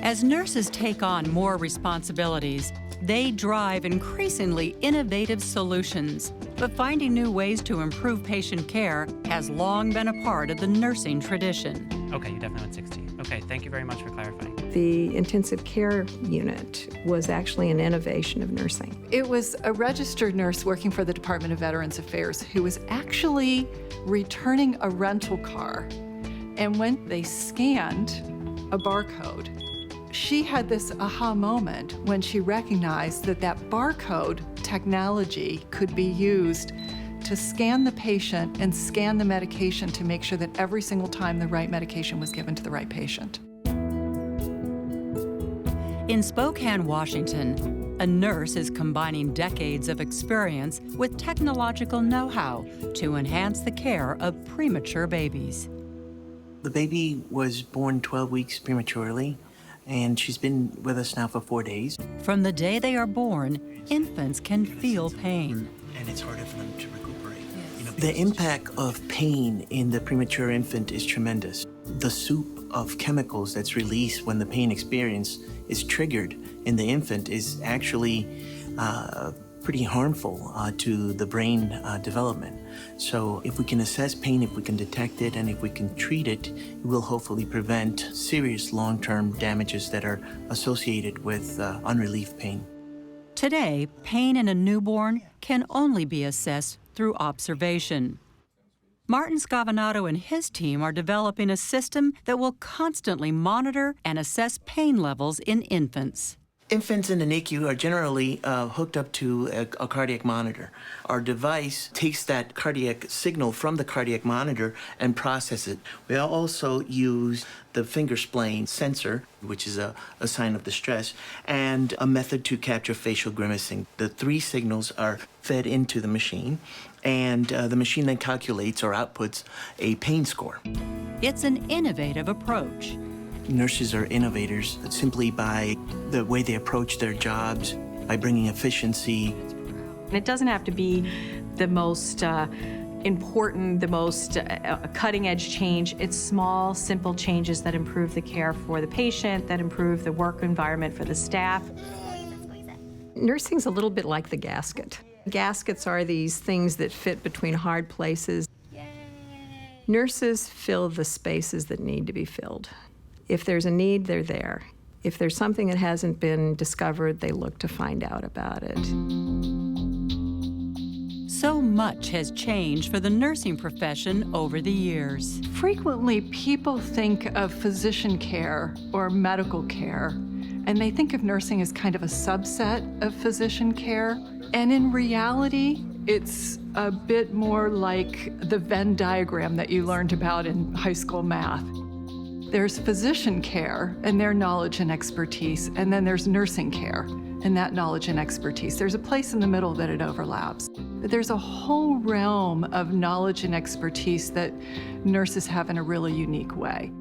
As nurses take on more responsibilities, they drive increasingly innovative solutions. But finding new ways to improve patient care has long been a part of the nursing tradition. Okay, you definitely went 16. Okay, thank you very much for clarifying. The intensive care unit was actually an innovation of nursing. It was a registered nurse working for the Department of Veterans Affairs who was actually returning a rental car. And when they scanned a barcode, she had this aha moment when she recognized that that barcode technology could be used to scan the patient and scan the medication to make sure that every single time the right medication was given to the right patient. In Spokane, Washington, a nurse is combining decades of experience with technological know-how to enhance the care of premature babies. The baby was born 12 weeks prematurely, and she's been with us now for 4 days. From the day they are born, infants can feel pain. And it's harder for them to recuperate. The impact of pain in the premature infant is tremendous. The soup of chemicals that's released when the pain experience is triggered in the infant is actually pretty harmful to the brain development. So if we can assess pain, if we can detect it, and if we can treat it, it will hopefully prevent serious long-term damages that are associated with unrelieved pain. Today, pain in a newborn can only be assessed through observation. Martin Scavenato and his team are developing a system that will constantly monitor and assess pain levels in infants. Infants in the NICU are generally hooked up to a cardiac monitor. Our device takes that cardiac signal from the cardiac monitor and processes it. We also use the finger splaying sensor, which is a sign of distress, and a method to capture facial grimacing. The three signals are fed into the machine, and the machine then calculates or outputs a pain score. It's an innovative approach. Nurses are innovators simply by the way they approach their jobs, by bringing efficiency. It doesn't have to be the most important, the most cutting-edge change. It's small, simple changes that improve the care for the patient, that improve the work environment for the staff. Nursing's a little bit like the gasket. Gaskets are these things that fit between hard places. Nurses fill the spaces that need to be filled. If there's a need, they're there. If there's something that hasn't been discovered, they look to find out about it. So much has changed for the nursing profession over the years. Frequently, people think of physician care or medical care, and they think of nursing as kind of a subset of physician care. And in reality, it's a bit more like the Venn diagram that you learned about in high school math. There's physician care and their knowledge and expertise, and then there's nursing care and that knowledge and expertise. There's a place in the middle that it overlaps. There's a whole realm of knowledge and expertise that nurses have in a really unique way.